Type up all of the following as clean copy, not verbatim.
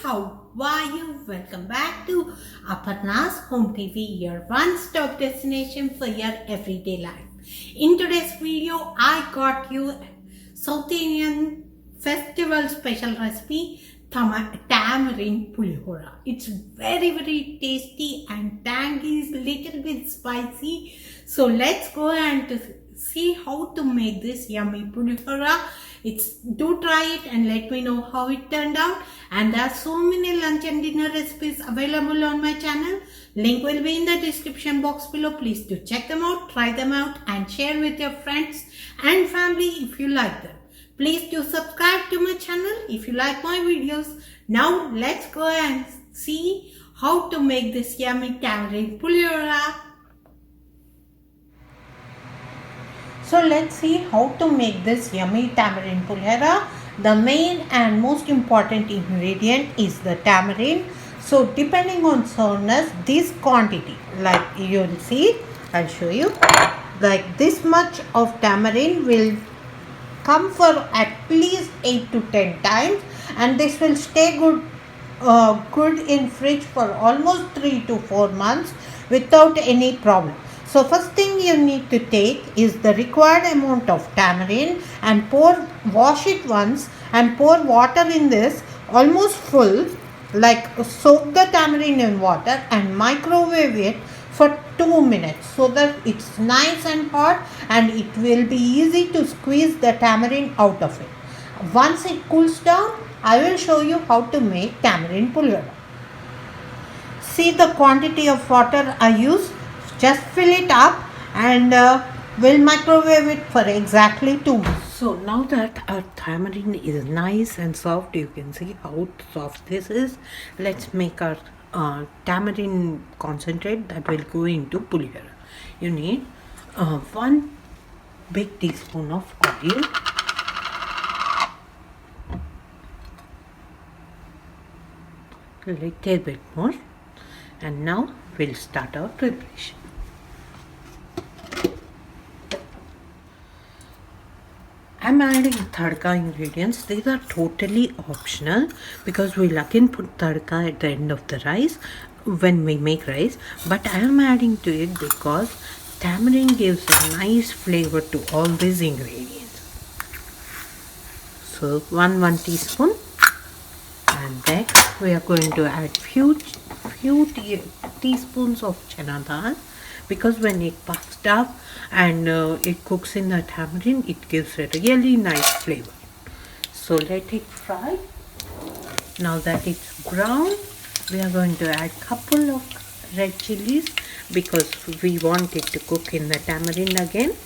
how are you? Welcome back to Aparna's Home TV, your one-stop destination for your everyday life. In today's video, I got you South Indian festival special recipe, Tamarind Pulihora. It's very tasty and tangy, is little bit spicy. So let's go and see how to make this yummy pulihora. Do try it and let me know how it turned out. And there are so many lunch and dinner recipes available on my channel. Link will be in the description box below. Please do check them out, try them out and share with your friends and family if you like them. Please do subscribe to my channel if you like my videos. Now let's go and see how to make this yummy tamarind pulihora. So let's see how to make this yummy tamarind pulihora. The main and most important ingredient is the tamarind. So depending on sourness, this quantity, like you'll see, I'll show you, like this much of tamarind will come for at least 8 to 10 times, and this will stay good in fridge for almost 3 to 4 months without any problem. So first thing you need to take is the required amount of tamarind and wash it once and pour water in this almost full, like soak the tamarind in water and microwave it for 2 minutes so that it's nice and hot and it will be easy to squeeze the tamarind out of it. Once it cools down, I will show you how to make tamarind pulihora. See the quantity of water I use. Just fill it up and we'll microwave it for exactly 2 minutes. So now that our tamarind is nice and soft, you can see how soft this is. Let's make our tamarind concentrate that will go into pulihora. You need 1 big teaspoon of oil, a little bit more, and now we'll start our preparation. I'm adding tadka ingredients. These are totally optional because we'll again put tadka at the end of the rice when we make rice. But I am adding to it because tamarind gives a nice flavor to all these ingredients. So 1 teaspoon, and then we are going to add few teaspoons of chana dal, because when it puffs up and it cooks in the tamarind, it gives a really nice flavor. So let it fry. Now that it's brown, we are going to add couple of red chilies because we want it to cook in the tamarind again.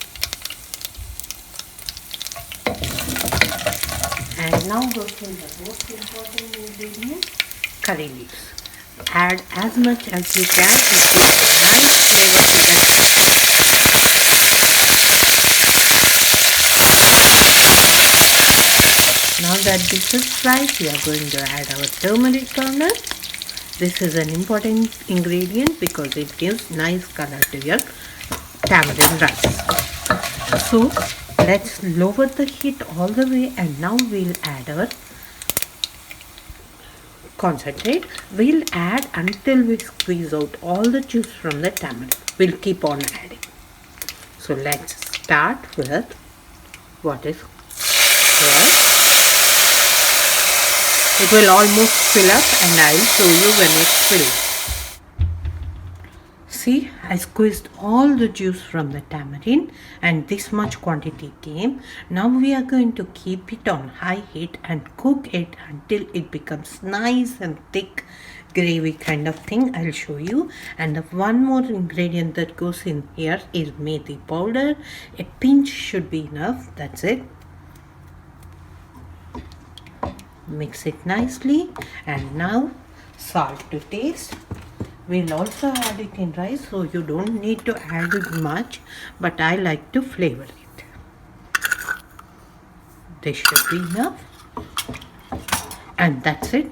And now goes in the most important ingredient, curry leaves. Add as much as you can. It gives a nice flavor to that. Now that this is fried, we are going to add our turmeric powder. This is an important ingredient because it gives nice color to your tamarind rice. So let's lower the heat all the way, and now we'll add our concentrate. We'll add until we squeeze out all the juice from the tamarind. We'll keep on adding. So let's start with what is here. It will almost fill up and I'll show you when it's filled. See, I squeezed all the juice from the tamarind and this much quantity came. Now we are going to keep it on high heat and cook it until it becomes nice and thick gravy kind of thing. I'll show you. And the one more ingredient that goes in here is methi powder. A pinch should be enough. That's it. Mix it nicely, and now salt to taste. We'll also add it in rice, so you don't need to add it much, but I like to flavor it. This should be enough, and that's it.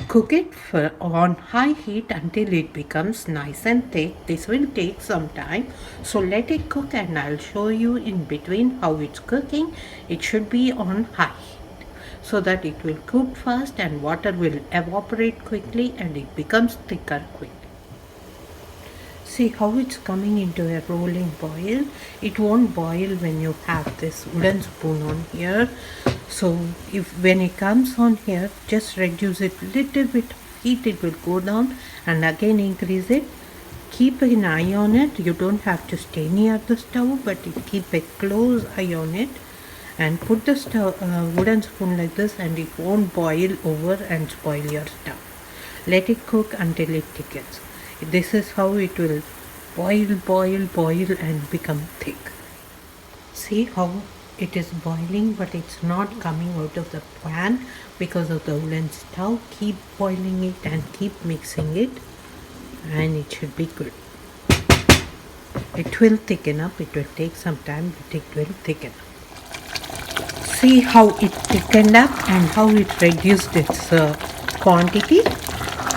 Cook it on high heat until it becomes nice and thick. This will take some time, so let it cook and I'll show you in between how it's cooking. It should be on high heat. so that it will cook fast and water will evaporate quickly and it becomes thicker quickly. See how it's coming into a rolling boil. It won't boil when you have this wooden spoon on here. So when it comes on here, just reduce it little bit heat, it will go down, and again increase it. Keep an eye on it. You don't have to stay near the stove, but keep a close eye on it. And put the wooden spoon like this, and it won't boil over and spoil your stuff. Let it cook until it thickens. This is how it will boil and become thick. See how it is boiling, but it's not coming out of the pan because of the wooden stove. Keep boiling it and keep mixing it, and it should be good. It will thicken up. It will take some time, but it will thicken up. See how it thickened up and how it reduced its quantity.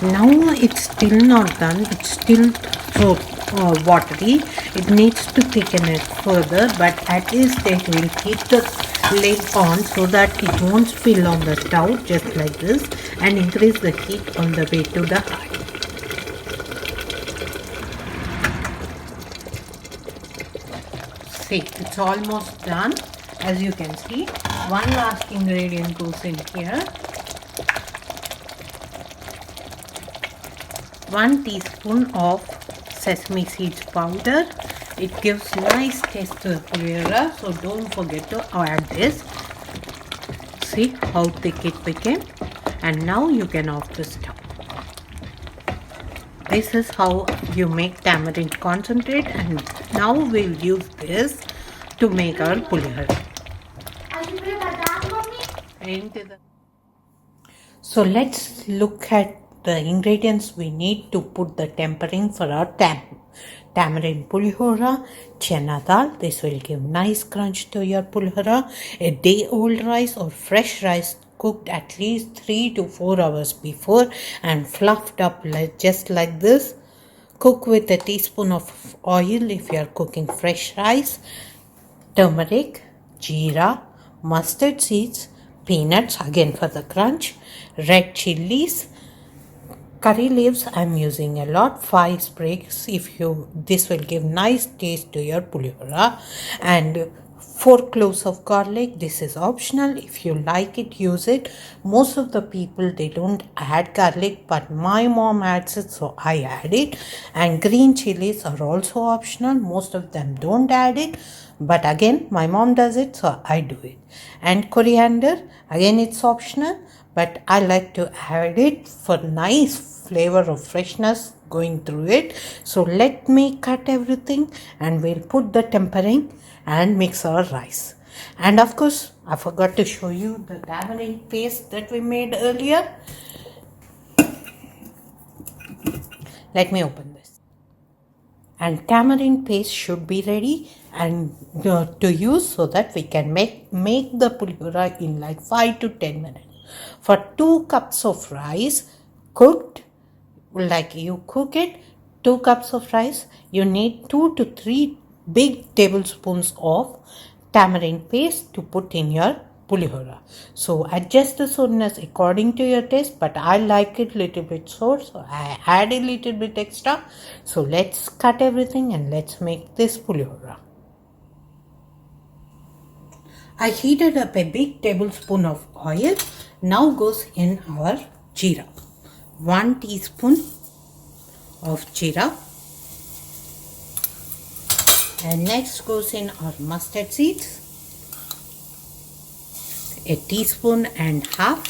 Now it's still not done. It's still so watery. It needs to thicken it further, but at this stage we'll keep the lid on so that it won't spill on the stove, just like this, and increase the heat on the way to the high. See, it's almost done. As you can see, one last ingredient goes in here. 1 teaspoon of sesame seeds powder. It gives nice taste to the pulihora, so don't forget to add this. See how thick it became, and now you can off the stove. This is how you make tamarind concentrate, and now we'll use this to make our pulihora. So let's look at the ingredients we need to put the tempering for our tamarind pulihora. Chana dal, this will give nice crunch to your pulihora. A day old rice or fresh rice cooked at least 3 to 4 hours before and fluffed up just like this. Cook with a teaspoon of oil if you are cooking fresh rice. Turmeric, jeera, mustard seeds, peanuts again for the crunch, red chilies, curry leaves I'm using a lot, 5 sprigs this will give nice taste to your pulihora, and 4 cloves of garlic. This is optional. If you like it, use it. Most of the people, they don't add garlic, but my mom adds it, so I add it. And green chilies are also optional. Most of them don't add it, but again my mom does it, so I do it. And coriander, again it's optional, but I like to add it for nice flavor of freshness going through it. So let me cut everything and we'll put the tempering and mix our rice. And of course, I forgot to show you the tamarind paste that we made earlier. Let me open this. And tamarind paste should be ready and to use, so that we can make the pulihora in like 5 to 10 minutes. For 2 cups of rice cooked, like you cook it, 2 cups of rice, you need 2 to 3 big tablespoons of tamarind paste to put in your pulihora. So adjust the sourness according to your taste, but I like it little bit sour, so I add a little bit extra. So let's cut everything and let's make this pulihora. I heated up a big tablespoon of oil. Now goes in our jeera. 1 teaspoon of jeera. And next goes in our mustard seeds. A teaspoon and half.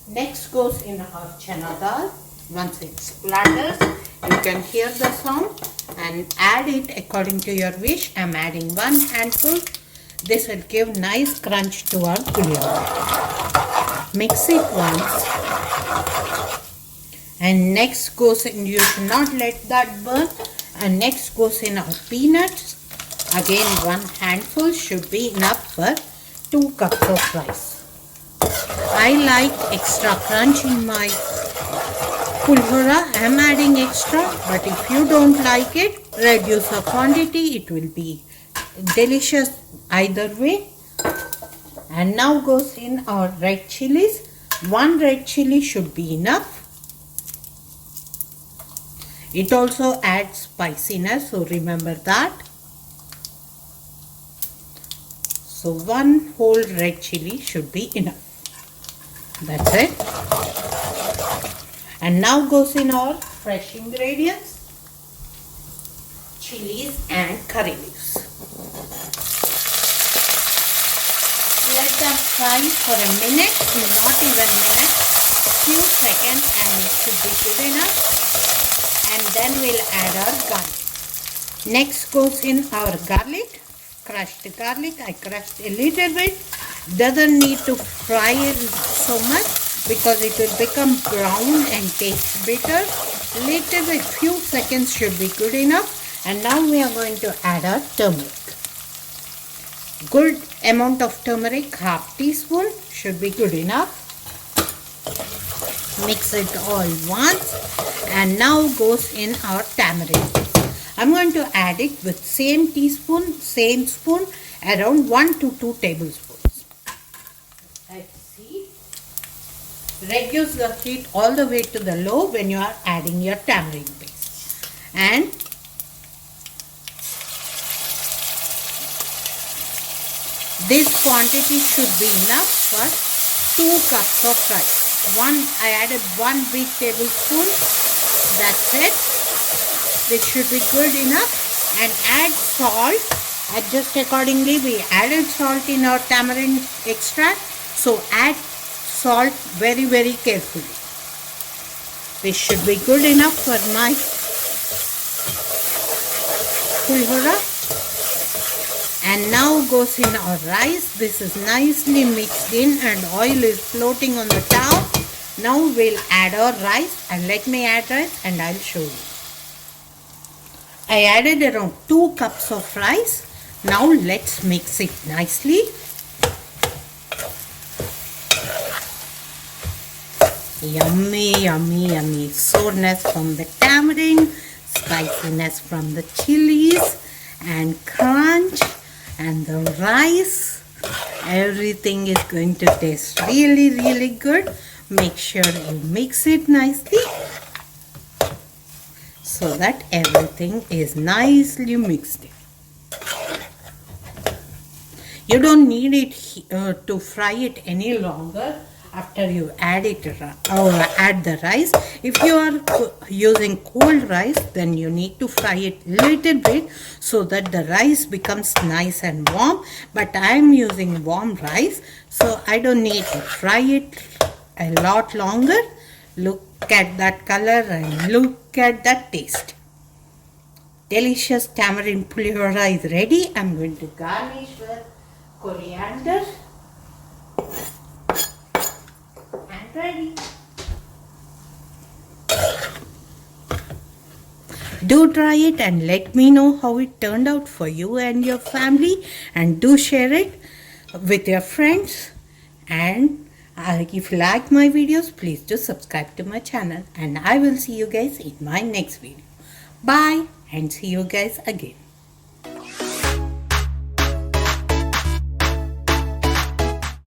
Next goes in our chana dal. Once it splatters, you can hear the sound, and add it according to your wish. I am adding 1 handful. This will give nice crunch to our pulihora. Mix it once. And next goes in, you should not let that burn. And next goes in our peanuts. Again 1 handful should be enough for 2 cups of rice. I like extra crunch in my pulihora. I am adding extra, but if you don't like it, reduce the quantity. It will be delicious either way. And now goes in our red chilies. 1 red chili should be enough. It also adds spiciness, so remember that. So 1 whole red chili should be enough. That's it. And now goes in our fresh ingredients, chilies and curry leaves. Let them fry for a minute, not even a minute, few seconds, and it should be good enough. And then we'll add our garlic. Next goes in our garlic, crushed garlic. I crushed a little bit. Doesn't need to fry it so much because it will become brown and taste bitter. Little bit, few seconds should be good enough. And now we are going to add our turmeric. Good amount of turmeric, 1/2 teaspoon should be good enough. Mix it all once, and now goes in our tamarind. I'm going to add it with same teaspoon, same spoon, around 1 to 2 tablespoons. Let's see. Reduce the heat all the way to the low when you are adding your tamarind paste. And this quantity should be enough for 2 cups of rice. I added 1 big tablespoon. That's it. This should be good enough. And add salt. Adjust accordingly. We added salt in our tamarind extract. So add salt very, very carefully. This should be good enough for my pulihora. And now goes in our rice. This is nicely mixed in and oil is floating on the top. Now we'll add our rice, and let me add rice and I'll show you. I added around 2 cups of rice. Now let's mix it nicely. Yummy, yummy, yummy. Sourness from the tamarind, spiciness from the chilies, and crunch, and the rice. Everything is going to taste really, really good. Make sure you mix it nicely so that everything is nicely mixed in. You don't need it to fry it any longer after you add it or add the rice. If you are using cold rice, then you need to fry it little bit so that the rice becomes nice and warm. But I am using warm rice, so I don't need to fry it a lot longer. Look at that color and look at that taste. Delicious tamarind pulihora is ready. I'm going to garnish with coriander. And ready. Do try it and let me know how it turned out for you and your family, and do share it with your friends. And if you like my videos, please do subscribe to my channel, and I will see you guys in my next video. Bye, and see you guys again.